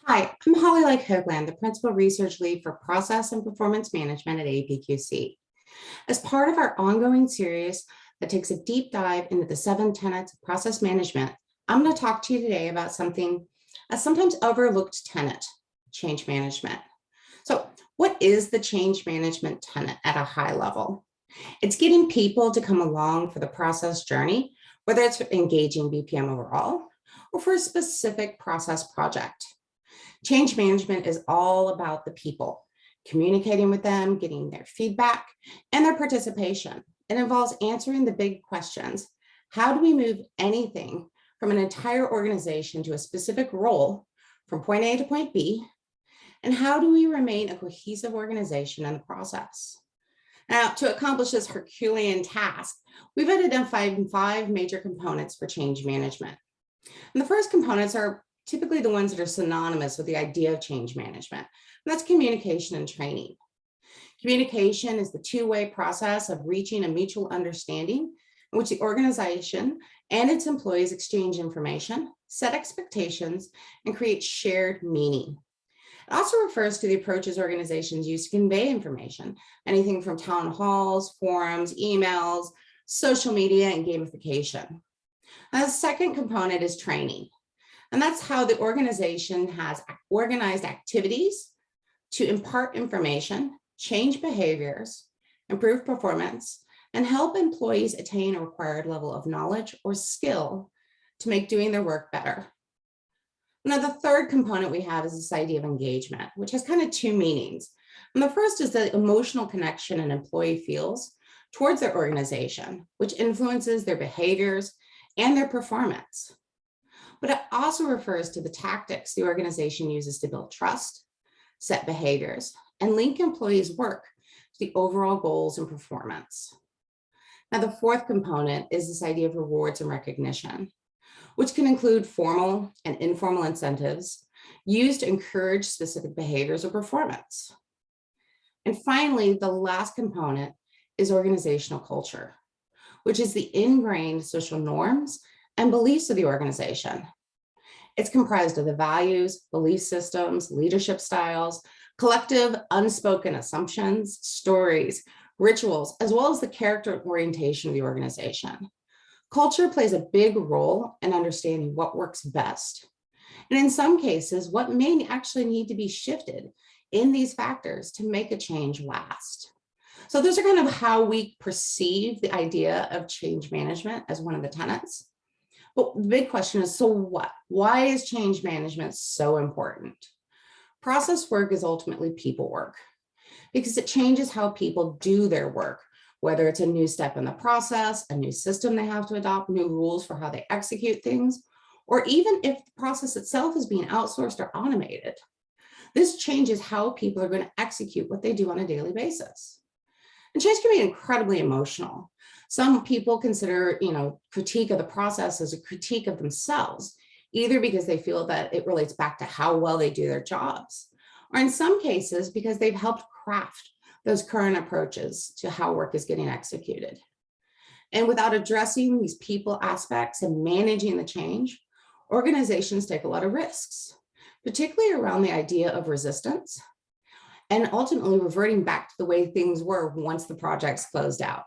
Hi, I'm Holly Lyke-Ho-Gland, the Principal Research Lead for Process and Performance Management at APQC. As part of our ongoing series that takes a deep dive into the 7 tenets of process management, I'm going to talk to you today about something a sometimes overlooked tenet, change management. So, what is the change management tenet at a high level? It's getting people to come along for the process journey, whether it's engaging BPM overall or for a specific process project. Change management is all about the people, communicating with them, getting their feedback, and their participation. It involves answering the big questions. How do we move anything from an entire organization to a specific role from point A to point B? And how do we remain a cohesive organization in the process? Now, to accomplish this Herculean task, we've identified 5 major components for change management. And the first components are typically the ones that are synonymous with the idea of change management. And that's communication and training. Communication is the two-way process of reaching a mutual understanding in which the organization and its employees exchange information, set expectations, and create shared meaning. It also refers to the approaches organizations use to convey information, anything from town halls, forums, emails, social media, and gamification. Now, the second component is training. And that's how the organization has organized activities to impart information, change behaviors, improve performance, and help employees attain a required level of knowledge or skill to make doing their work better. Now, the third component we have is this idea of engagement, which has kind of 2 meanings. And the first is the emotional connection an employee feels towards their organization, which influences their behaviors and their performance. But it also refers to the tactics the organization uses to build trust, set behaviors, and link employees' work to the overall goals and performance. Now, the fourth component is this idea of rewards and recognition, which can include formal and informal incentives used to encourage specific behaviors or performance. And finally, the last component is organizational culture, which is the ingrained social norms and beliefs of the organization. It's comprised of the values, belief systems, leadership styles, collective unspoken assumptions, stories, rituals, as well as the character and orientation of the organization. Culture plays a big role in understanding what works best. And in some cases, what may actually need to be shifted in these factors to make a change last. So those are kind of how we perceive the idea of change management as one of the tenets. But the big question is, so what? Why is change management so important? Process work is ultimately people work because it changes how people do their work, whether it's a new step in the process, a new system they have to adopt, new rules for how they execute things, or even if the process itself is being outsourced or automated. This changes how people are going to execute what they do on a daily basis. And change can be incredibly emotional. Some people consider, critique of the process as a critique of themselves, either because they feel that it relates back to how well they do their jobs, or in some cases, because they've helped craft those current approaches to how work is getting executed. And without addressing these people aspects and managing the change, organizations take a lot of risks, particularly around the idea of resistance and ultimately reverting back to the way things were once the project's closed out.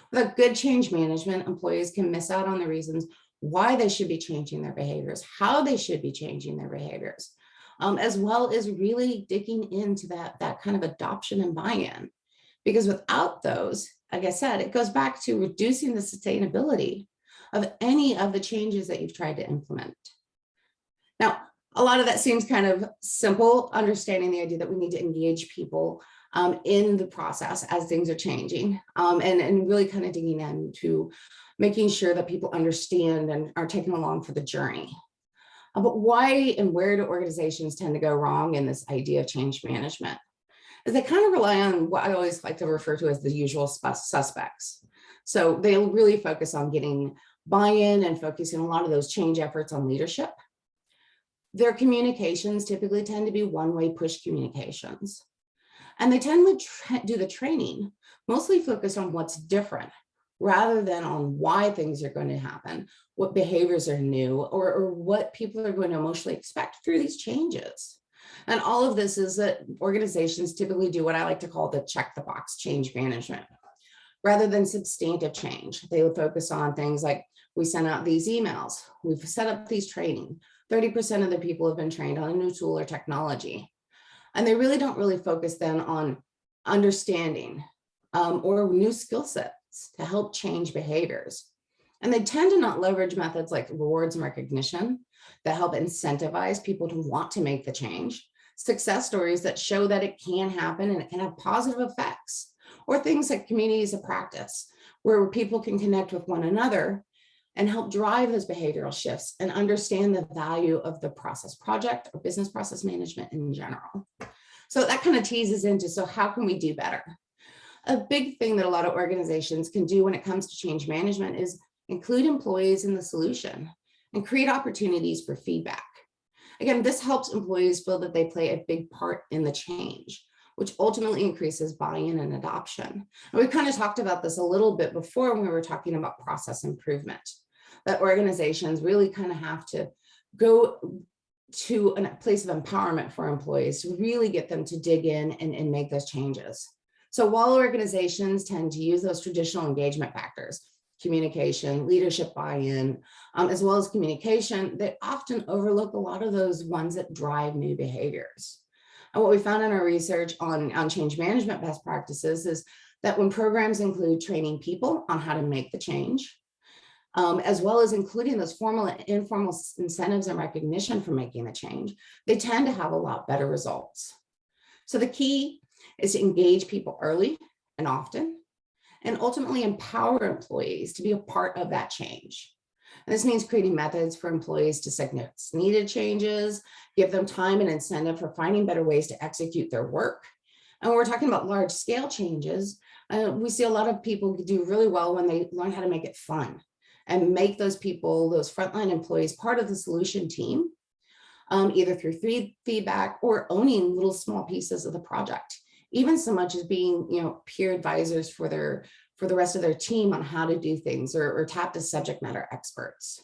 Without good change management, employees can miss out on the reasons why they should be changing their behaviors, how they should be changing their behaviors, as well as really digging into that kind of adoption and buy-in. Because without those, like I said, it goes back to reducing the sustainability of any of the changes that you've tried to implement. Now, a lot of that seems kind of simple, understanding the idea that we need to engage people in the process as things are changing, and really kind of digging into making sure that people understand and are taken along for the journey. But why and where do organizations tend to go wrong in this idea of change management? Is they kind of rely on what I always like to refer to as the usual suspects. So they really focus on getting buy-in and focusing a lot of those change efforts on leadership. Their communications typically tend to be one-way push communications. And they tend to do the training, mostly focused on what's different rather than on why things are going to happen, what behaviors are new, or what people are going to emotionally expect through these changes. And all of this is that organizations typically do what I like to call the check the box change management. Rather than substantive change, they would focus on things like, we sent out these emails, we've set up these training, 30% of the people have been trained on a new tool or technology. And they really don't really focus then on understanding or new skill sets to help change behaviors. And they tend to not leverage methods like rewards and recognition that help incentivize people to want to make the change, success stories that show that it can happen and it can have positive effects, or things like communities of practice, where people can connect with one another and help drive those behavioral shifts and understand the value of the process project or business process management in general. So that kind of teases into, so how can we do better? A big thing that a lot of organizations can do when it comes to change management is include employees in the solution and create opportunities for feedback. Again, this helps employees feel that they play a big part in the change, which ultimately increases buy-in and adoption. And we kind of talked about this a little bit before when we were talking about process improvement, that organizations really kind of have to go to a place of empowerment for employees to really get them to dig in and make those changes. So while organizations tend to use those traditional engagement factors, communication, leadership buy-in, as well as communication, they often overlook a lot of those ones that drive new behaviors. And what we found in our research on change management best practices is that when programs include training people on how to make the change, as well as including those formal and informal incentives and recognition for making the change, they tend to have a lot better results. So the key is to engage people early and often, and ultimately empower employees to be a part of that change. And this means creating methods for employees to suggest needed changes, give them time and incentive for finding better ways to execute their work. And when we're talking about large scale changes, we see a lot of people do really well when they learn how to make it fun and make those people, those frontline employees, part of the solution team, either through feedback or owning little small pieces of the project, even so much as being, peer advisors for the rest of their team on how to do things, or tap to subject matter experts.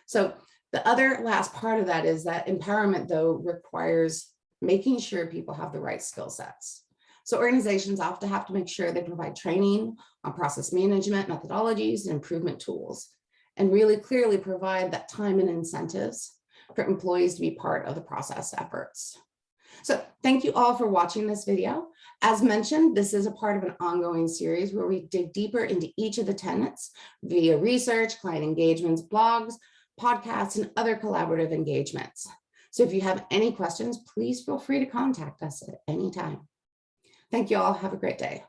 So the other last part of that is that empowerment, though, requires making sure people have the right skill sets. So organizations often have to make sure they provide training on process management methodologies and improvement tools, and really clearly provide that time and incentives for employees to be part of the process efforts. So thank you all for watching this video. As mentioned, this is a part of an ongoing series where we dig deeper into each of the tenets via research, client engagements, blogs, podcasts, and other collaborative engagements. So if you have any questions, please feel free to contact us at any time. Thank you all. Have a great day.